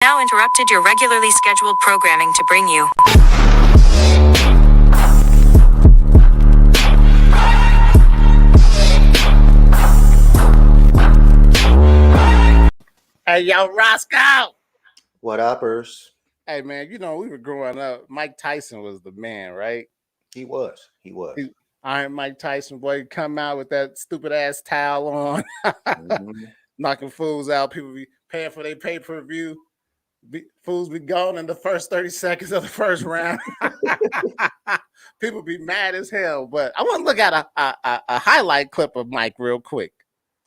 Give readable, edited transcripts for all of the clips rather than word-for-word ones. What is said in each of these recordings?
Now interrupted your regularly scheduled programming to bring you. Hey, yo, Roscoe. What uppers? Hey, man, you know, we were growing up. Mike Tyson was the man, right? He was. Iron Mike Tyson, boy, he'd come out with that stupid ass towel on, knocking fools out. People be paying for their pay-per-view. Fools be gone in the first 30 seconds of the first round. People be mad as hell. But I want to look at a highlight clip of Mike real quick.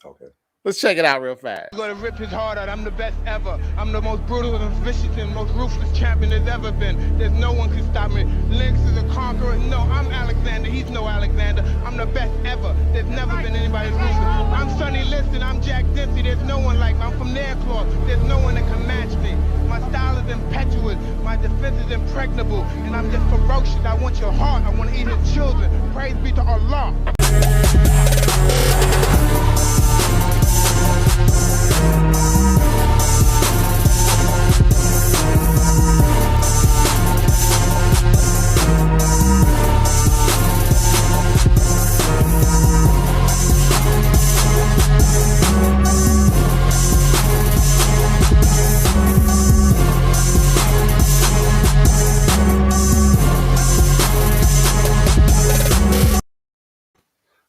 Okay. Let's check it out real fast. I'm gonna rip his heart out. I'm the best ever. I'm the most brutal and vicious and most ruthless champion there's ever been. There's no one can stop me. Lynx is a conqueror. No, I'm Alexander. He's no Alexander. I'm the best ever. There's never been anybody ruthless. I'm Sonny Liston. I'm Jack Dempsey. There's no one like me. I'm from Nairclaw. There's no one that can match me. My style is impetuous. My defense is impregnable. And I'm just ferocious. I want your heart. I want to eat his children. Praise be to Allah.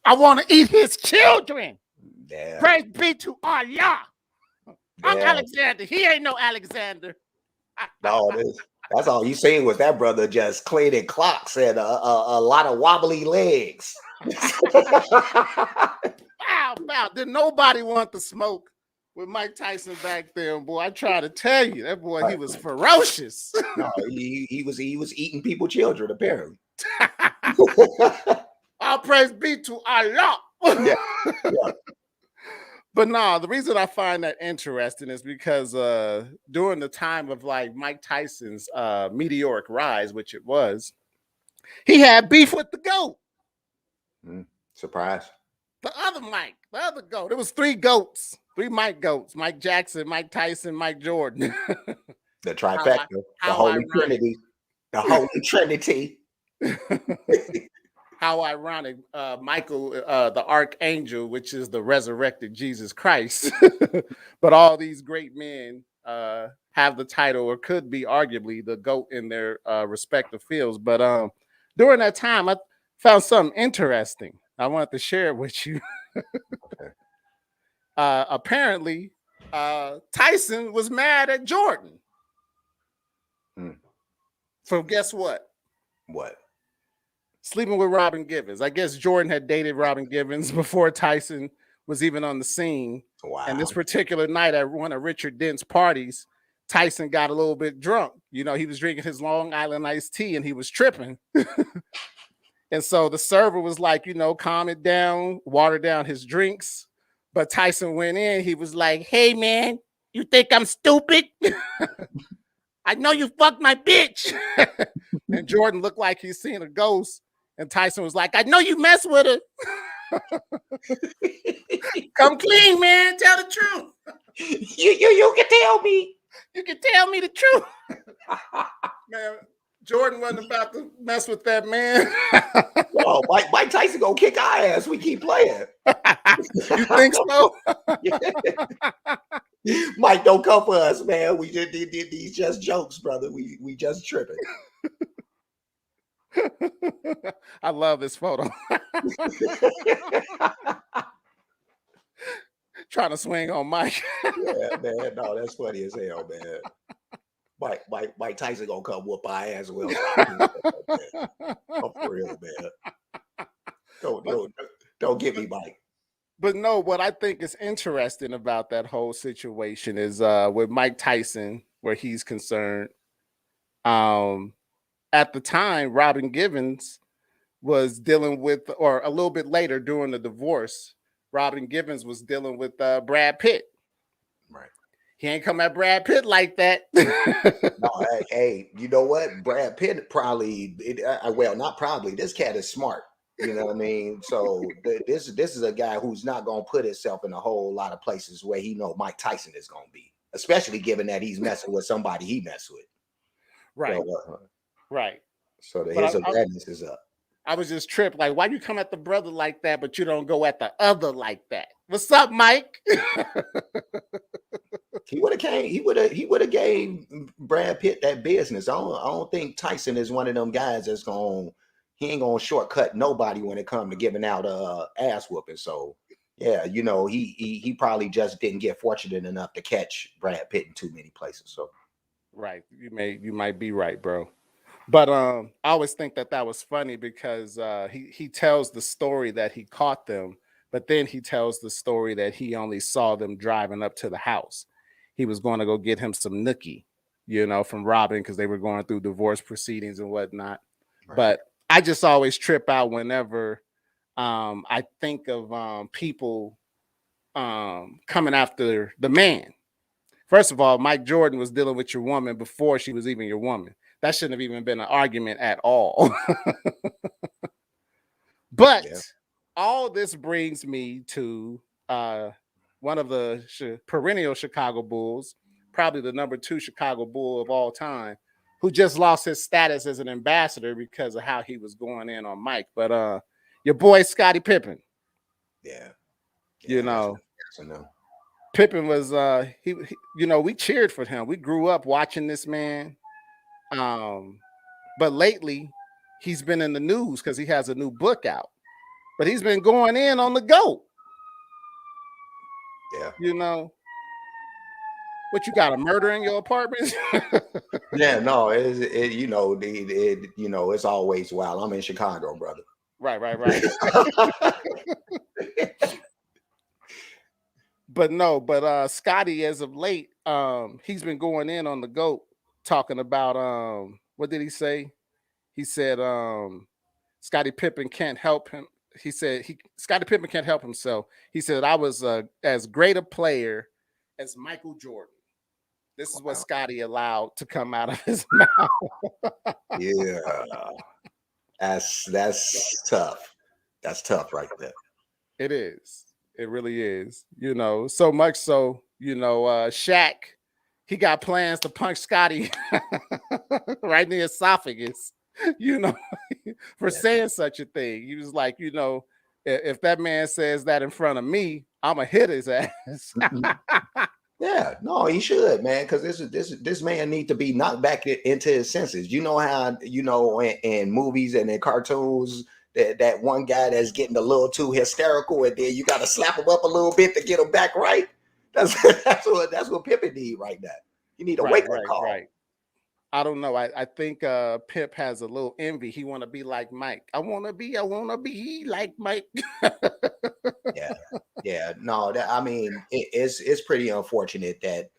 I want to eat his children. Yeah. Praise be to Allah. I'm Yeah. Alexander. He ain't no Alexander. No, that's all you seen was that brother just cleaning clocks and a lot of wobbly legs. Wow. Did nobody want to smoke with Mike Tyson back there, boy? I try to tell you, that boy, he was ferocious. No, he was eating people's children, apparently. All praise be to Allah. Yeah. But no, the reason I find that interesting is because during the time of like Mike Tyson's meteoric rise, which it was, he had beef with the GOAT. Surprise. The other GOAT. There was three GOATs, three Mike GOATs: Mike Jackson, Mike Tyson, Mike Jordan. The trifecta, the Holy Trinity, the Holy Trinity. How ironic, Michael, the Archangel, which is the resurrected Jesus Christ. But all these great men have the title, or could be arguably the GOAT in their respective fields. But during that time, I found something interesting. I wanted to share it with you. Okay. Apparently, Tyson was mad at Jordan. So guess what? What? Sleeping with Robin Givens. I guess Jordan had dated Robin Givens before Tyson was even on the scene. Wow. And this particular night at one of Richard Dent's parties, Tyson got a little bit drunk. You know, he was drinking his Long Island iced tea and he was tripping. And so the server was like, you know, calm it down, water down his drinks. But Tyson went in. He was like, hey, man, you think I'm stupid? I know you fucked my bitch. And Jordan looked like he's seen a ghost. And Tyson was like, I know you mess with her. Come clean, man. Tell the truth. You can tell me. You can tell me the truth. Man, Jordan wasn't about to mess with that, man. Oh, Mike Tyson gonna kick our ass. We keep playing. You think so? Yeah. Mike, don't come for us, man. We did these just jokes, brother. We just tripping. I love this photo. Trying to swing on Mike. Yeah, man. No, that's funny as hell, man. Mike Tyson gonna come whoop our ass. Well, for real, man. Don't get me, Mike. But no, what I think is interesting about that whole situation is with Mike Tyson, where he's concerned. At the time, Robin Givens was dealing with, or a little bit later during the divorce, Robin Givens was dealing with Brad Pitt. Right. He ain't come at Brad Pitt like that. No, hey, you know what? Brad Pitt probably, not probably. This cat is smart. You know what I mean? So this is a guy who's not gonna put himself in a whole lot of places where he know Mike Tyson is gonna be. especially given that he's messing with somebody he messed with. Right. So, Right. so But his awareness is up. I was just tripped. Like, why you come at the brother like that, but you don't go at the other like that? What's up, Mike? He would have came. He would have gave Brad Pitt that business. I don't think Tyson is one of them guys that's going. He ain't gonna shortcut nobody when it comes to giving out ass whooping. So yeah, you know, he probably just didn't get fortunate enough to catch Brad Pitt in too many places. So Right. You might be right, bro. But I always think that was funny because he tells the story that he caught them, but then he tells the story that he only saw them driving up to the house. He was going to go get him some nookie, from Robin because they were going through divorce proceedings and whatnot. right. But I just always trip out whenever I think of people coming after the man. First of all, Mike Jordan was dealing with your woman before she was even your woman. That shouldn't have even been an argument at all. But Yeah. all this brings me to one of the perennial Chicago Bulls, probably the number 2 Chicago Bull of all time, who just lost his status as an ambassador because of how he was going in on Mike. But your boy Scottie Pippen. Yeah. That's a no. Pippen was he we cheered for him. We grew up watching this man. But lately he's been in the news because he has a new book out. But he's been going in on the GOAT. Yeah. What you got, a murder in your apartment? Yeah, no, it's always wild. I'm in Chicago, brother. Right. But Scotty, as of late, he's been going in on the GOAT, talking about what did he say? He said Scottie Pippen can't help him. He said Scottie Pippen can't help himself. He said I was as great a player as Michael Jordan. This is what Scotty allowed to come out of his mouth. Yeah, that's tough. That's tough right there. It is. It really is. So much so, Shaq, he got plans to punch Scotty right in the esophagus, for saying such a thing. He was like, if that man says that in front of me, I'm gonna hit his ass. Yeah, no, he should, man, because this man need to be knocked back into his senses. You know how in movies and in cartoons that one guy that's getting a little too hysterical, and then you got to slap him up a little bit to get him back right. That's what Pippen need right now. You need a wake up call. Right. I don't know. I think Pip has a little envy. He want to be like Mike. I want to be like Mike. Yeah. No, I mean, it's pretty unfortunate that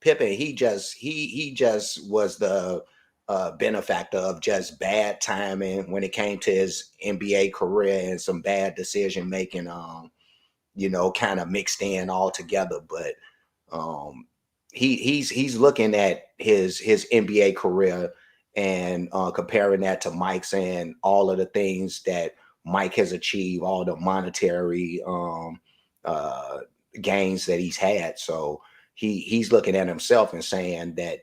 Pippen, he just was the benefactor of just bad timing when it came to his NBA career and some bad decision making, kind of mixed in all together. But he's looking at his NBA career and comparing that to Mike's and all of the things that Mike has achieved, all the monetary gains that he's had. So he's looking at himself and saying that,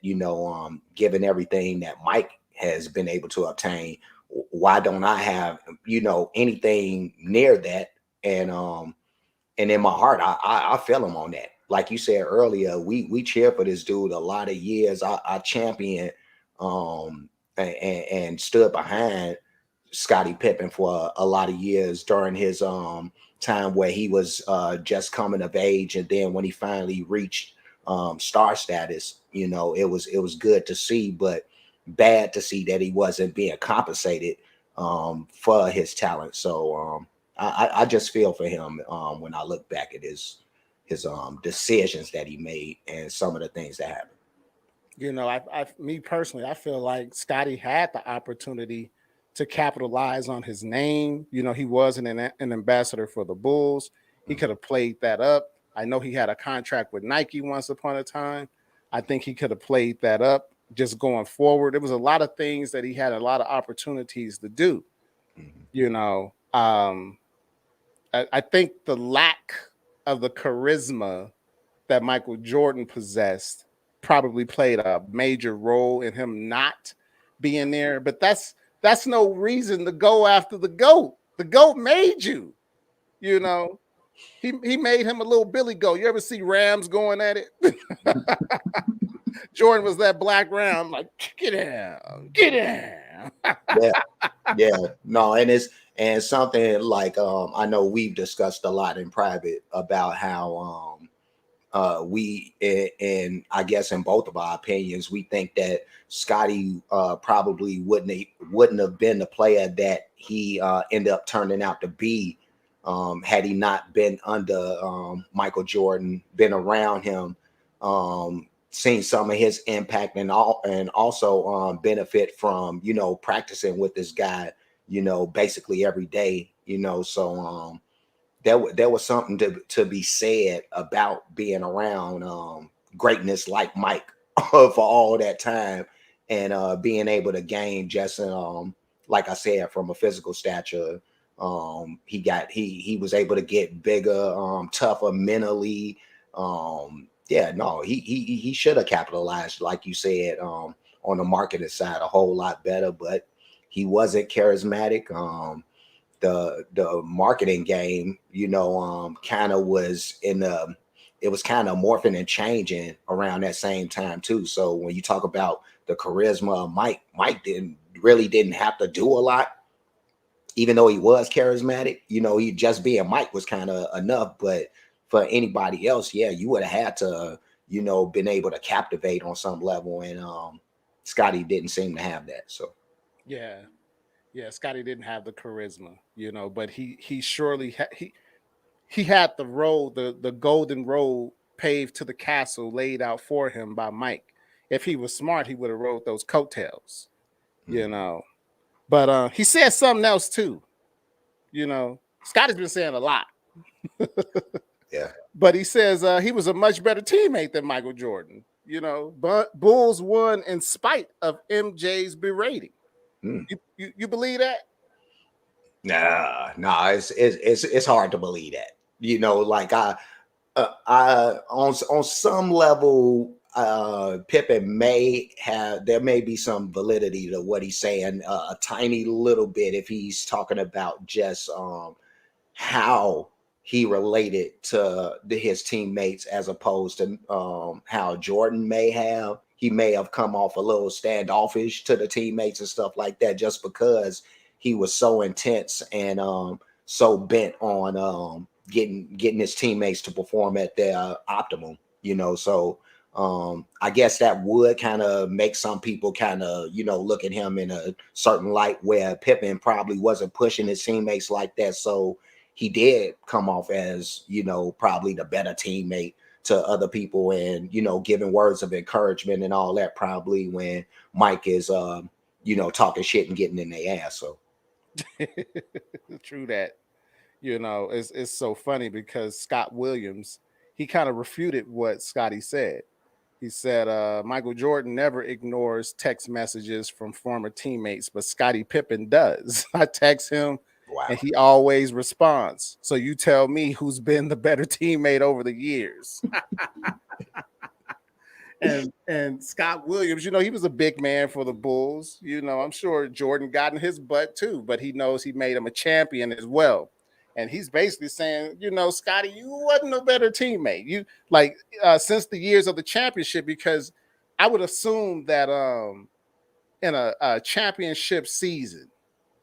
given everything that Mike has been able to obtain, why don't I have, anything near that? And in my heart, I feel him on that. Like you said earlier, we cheer for this dude a lot of years. I championed and stood behind Scottie Pippen for a lot of years during his time where he was just coming of age, and then when he finally reached star status, it was good to see, but bad to see that he wasn't being compensated for his talent. So I just feel for him when I look back at his decisions that he made and some of the things that happened. Me personally, I feel like Scotty had the opportunity to capitalize on his name. He wasn't an ambassador for the Bulls. He could have played that up. I know he had a contract with Nike once upon a time. I think he could have played that up just going forward. There was a lot of things that he had a lot of opportunities to do. I think the lack of the charisma that Michael Jordan possessed probably played a major role in him not being there. But that's no reason to go after the GOAT. The GOAT made you, you know. He made him a little Billy Goat. You ever see Rams going at it? Jordan was that black ram, like, get down, get down. Yeah, no, and something like I know we've discussed a lot in private about how we and I guess in both of our opinions we think that Scotty probably wouldn't have been the player that he ended up turning out to be had he not been under Michael Jordan, been around him, seen some of his impact, and also benefit from practicing with this guy basically every day. So there was something to be said about being around greatness like Mike for all that time, and being able to gain just like I said, from a physical stature. He was able to get bigger, tougher mentally. Yeah, no, he should have capitalized, like you said, on the marketing side a whole lot better, but he wasn't charismatic. The marketing game, kind of was it was kind of morphing and changing around that same time too. So when you talk about the charisma of Mike didn't have to do a lot, even though he was charismatic. He just being Mike was kind of enough. But for anybody else, yeah, you would have had to, been able to captivate on some level, and Scotty didn't seem to have that. So Yeah, Scotty didn't have the charisma, but he surely he had the road, the golden road paved to the castle laid out for him by Mike. If he was smart, he would have rode those coattails, But he said something else too. Scotty's been saying a lot. yeah. But he says he was a much better teammate than Michael Jordan. But Bulls won in spite of MJ's berating. You believe that? Nah, it's hard to believe that. Like I on some level, Pippen there may be some validity to what he's saying, a tiny little bit, if he's talking about just how he related to his teammates, as opposed to how Jordan he may have come off a little standoffish to the teammates and stuff like that, just because he was so intense and so bent on getting his teammates to perform at their optimum. So I guess that would kind of make some people kind of look at him in a certain light, where Pippen probably wasn't pushing his teammates like that, so he did come off as probably the better teammate to other people, and giving words of encouragement and all that, probably when Mike is talking shit and getting in their ass. So True that. It's so funny because Scott Williams, he kind of refuted what Scotty said. He said Michael Jordan never ignores text messages from former teammates, but Scottie Pippen does. I text him, wow. and he always responds. So you tell me who's been the better teammate over the years. And Scott Williams, he was a big man for the Bulls. I'm sure Jordan got in his butt too, but he knows he made him a champion as well. And he's basically saying, Scotty, you wasn't a better teammate. You since the years of the championship, because I would assume that in a championship season,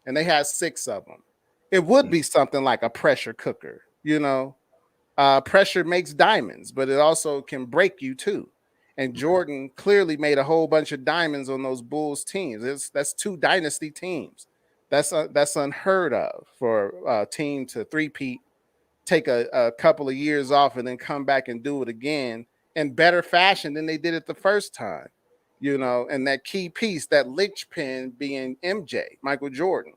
and they had 6 of them, it would be something like a pressure cooker. Pressure makes diamonds, but it also can break you too. And Jordan clearly made a whole bunch of diamonds on those Bulls teams. That's 2 dynasty teams. That's unheard of for a team to three-peat, take a couple of years off, and then come back and do it again in better fashion than they did it the first time. And that key piece, that linchpin being MJ, Michael Jordan.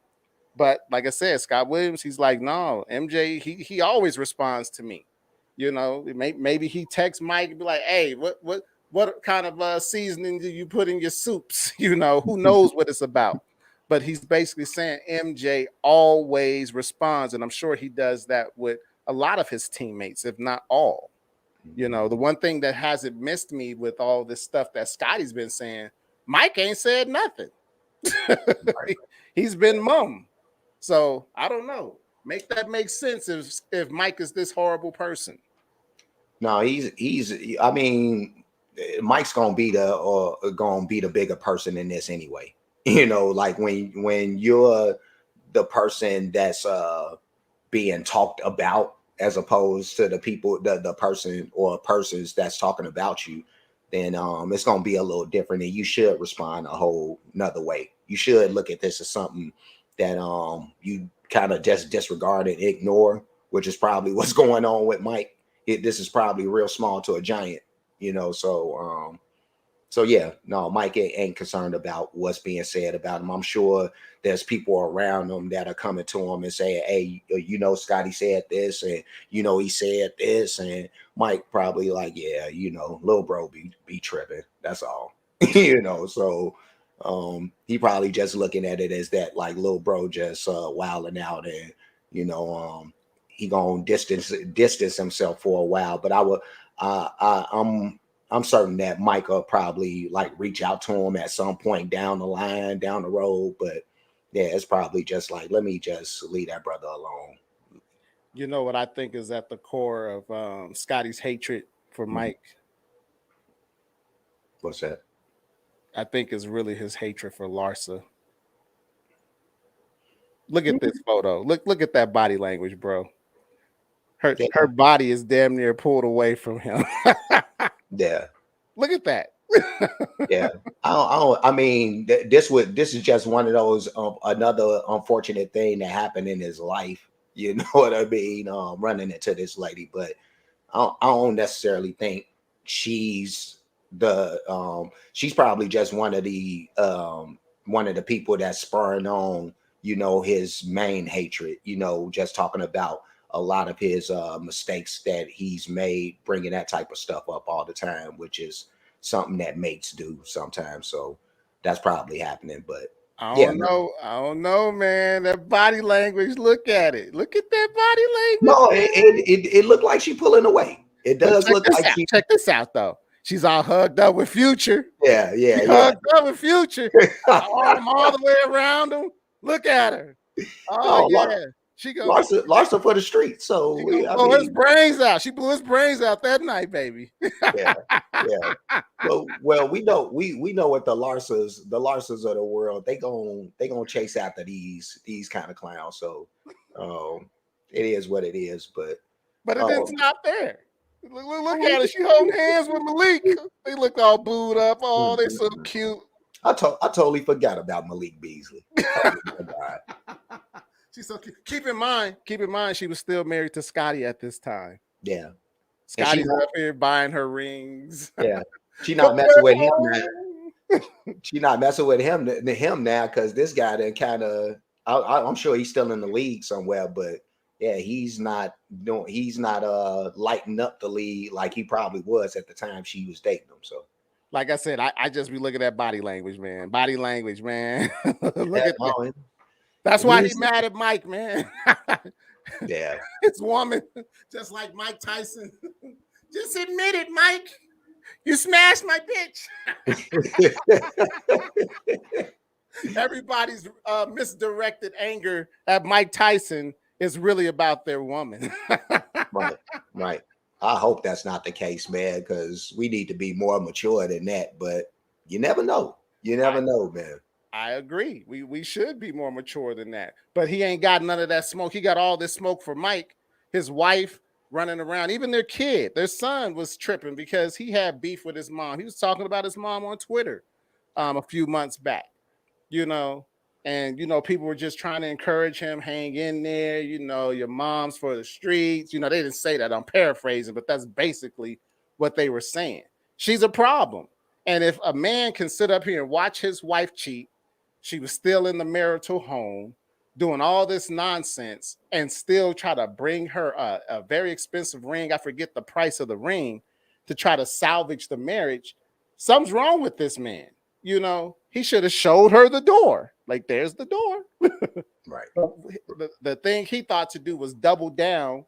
But like I said, Scott Williams, he's like, no, MJ, he always responds to me. Maybe he texts Mike and be like, hey, what kind of seasoning do you put in your soups? Who knows what it's about. But he's basically saying MJ always responds, and I'm sure he does that with a lot of his teammates, if not all. You know, the one thing that hasn't missed me with all this stuff that Scotty's been saying, Mike ain't said nothing. Right. He's been mum. So I don't know. Make that make sense if Mike is this horrible person. No, he's. I mean, Mike's gonna be the bigger person in this anyway. You know, like when you're the person that's being talked about as opposed to the people, the person or persons that's talking about you, then it's gonna be a little different, and you should respond a whole nother way. You should look at this as something that you kind of just disregard and ignore, which is probably what's going on with Mike. This is probably real small to a giant, you know. So yeah, no, Mike ain't concerned about what's being said about him. I'm sure there's people around him that are coming to him and saying, "Hey, you know, Scotty said this, and you know, he said this," and Mike probably like, "Yeah, you know, little bro be tripping. That's all," you know. So he probably just looking at it as that, like, little bro just wilding out, and you know, he gonna distance himself for a while. But I'm certain that Mike will probably like reach out to him at some point down the line, down the road. But yeah, it's probably just like, let me just leave that brother alone. You know what I think is at the core of Scotty's hatred for Mike? What's that? I think is really his hatred for Larsa. Look at this photo. Look at that body language, bro. Her body is damn near pulled away from him. Yeah. Look at that. Yeah. I mean, this is just one of those another unfortunate thing that happened in his life. You know what I mean? Running into this lady, but I don't necessarily think she's she's probably just one of the people that's spurring on, you know, his main hatred, you know, just talking about a lot of his mistakes that he's made, bringing that type of stuff up all the time, which is something that mates do sometimes. So that's probably happening. But I don't know, man. That body language. Look at it. Look at that body language. No, it looked like she pulling away. It does look like she. Check this out, though. She's all hugged up with Future. Yeah. Hugged up with Future. Arm all the way around him. Look at her. Oh yeah. She goes Larsa for the street. So his brains out. She blew his brains out that night, baby. Yeah. Well, we know what the Larsas of the world, they gonna chase after these kind of clowns. So it is what it is, but it didn't stop there. Look at it. She holding hands with Malik. They look all booed up. Oh, they so cute. I totally forgot about Malik Beasley. She's so cute. Keep in mind, she was still married to Scotty at this time. Yeah. Scotty's up here buying her rings. Yeah. She not messing with him now. She not messing with him now, because this guy then kind of, I'm sure he's still in the league somewhere, but yeah, he's not lighting up the league like he probably was at the time she was dating him. So like I said, I just be looking at body language, man. Body language, man. Look at that. That's why he's mad at Mike, man. Yeah. It's woman, just like Mike Tyson. Just admit it, Mike. You smashed my bitch. Everybody's misdirected anger at Mike Tyson is really about their woman. Right. I hope that's not the case, man, because we need to be more mature than that. But you never know. You never know, man. I agree. We should be more mature than that. But he ain't got none of that smoke. He got all this smoke for Mike, his wife running around, even their kid. Their son was tripping because he had beef with his mom. He was talking about his mom on Twitter a few months back, you know. And, you know, people were just trying to encourage him, hang in there, you know, your mom's for the streets. You know, they didn't say that. I'm paraphrasing, but that's basically what they were saying. She's a problem. And if a man can sit up here and watch his wife cheat, she was still in the marital home doing all this nonsense and still try to bring her a very expensive ring. I forget the price of the ring to try to salvage the marriage. Something's wrong with this man. You know, he should have showed her the door. Like, there's the door. Right. The thing he thought to do was double down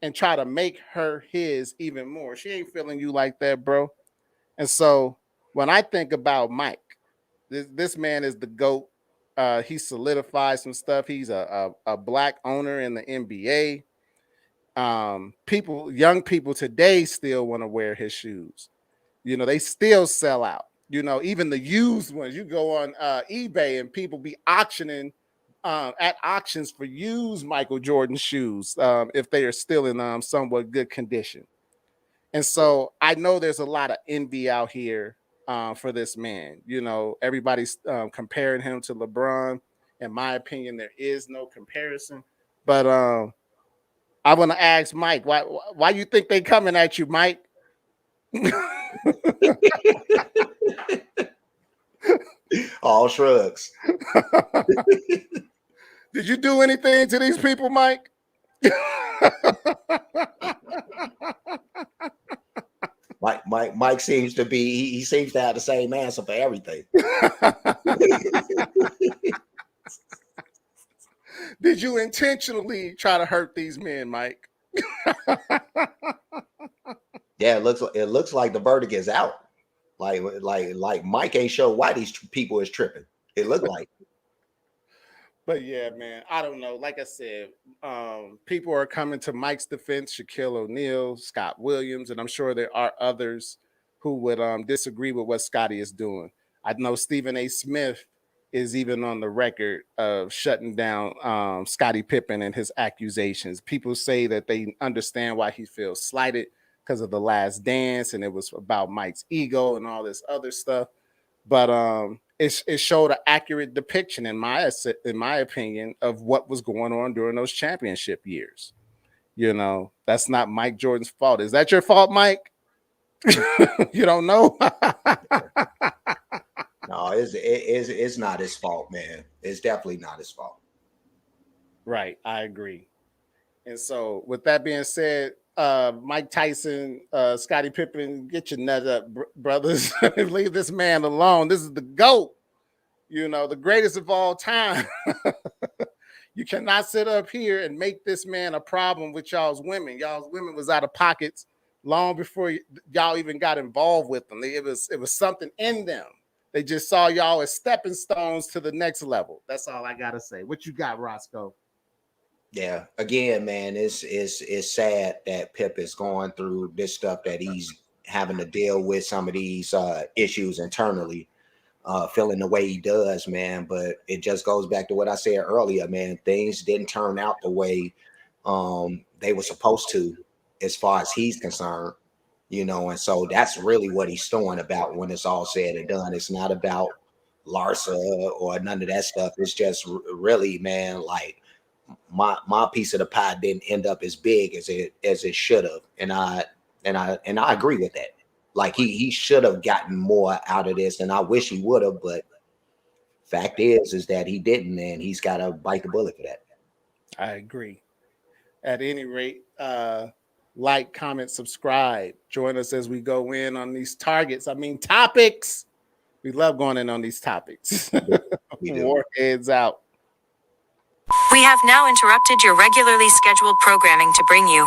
and try to make her his even more. She ain't feeling you like that, bro. And so when I think about Mike, this man is the GOAT. He solidified some stuff. He's a black owner in the NBA. Young people today still want to wear his shoes. You know, they still sell out. You know, even the used ones. You go on eBay and people be auctioning at auctions for used Michael Jordan shoes if they are still in somewhat good condition. And so I know there's a lot of envy out here for this man. You know, everybody's comparing him to LeBron. In my opinion, there is no comparison. But I want to ask Mike, why you think they coming at you, Mike? All shrugs. Did you do anything to these people, Mike? Mike seems to be, he seems to have the same answer for everything. Did you intentionally try to hurt these men, Mike? Yeah, it looks like the verdict is out. Like Mike ain't show why these people is tripping. It looked like. But yeah, man, I don't know. Like I said, people are coming to Mike's defense, Shaquille O'Neal, Scott Williams, and I'm sure there are others who would disagree with what Scotty is doing. I know Stephen A. Smith is even on the record of shutting down Scottie Pippen and his accusations. People say that they understand why he feels slighted because of The Last Dance, and it was about Mike's ego and all this other stuff. But it showed an accurate depiction, in my opinion, of what was going on during those championship years. You know, that's not Mike Jordan's fault. Is that your fault, Mike? You don't know? No, it's not his fault, man. It's definitely not his fault. Right, I agree. And so, with that being said, Mike Tyson, Scottie Pippen, get your nut up, brothers. Leave this man alone. This is the GOAT, you know, the greatest of all time. You cannot sit up here and make this man a problem with y'all's women. Y'all's women was out of pockets long before y'all even got involved with them. It was something in them. They just saw y'all as stepping stones to the next level. That's all I gotta say. What you got, Roscoe? Yeah, again, man, it's sad that Pip is going through this stuff, that he's having to deal with some of these issues internally, feeling the way he does, man. But it just goes back to what I said earlier, man. Things didn't turn out the way they were supposed to, as far as he's concerned, you know. And so that's really what he's stewing about when it's all said and done. It's not about Larsa or none of that stuff. It's just really, man, like, my piece of the pie didn't end up as big as it should have, and I agree with that. Like, he should have gotten more out of this, and I wish he would have. But fact is that he didn't, and he's got to bite the bullet for that. I agree. At any rate, like, comment, subscribe. Join us as we go in on these topics. We love going in on these topics. Warheads out. We have now interrupted your regularly scheduled programming to bring you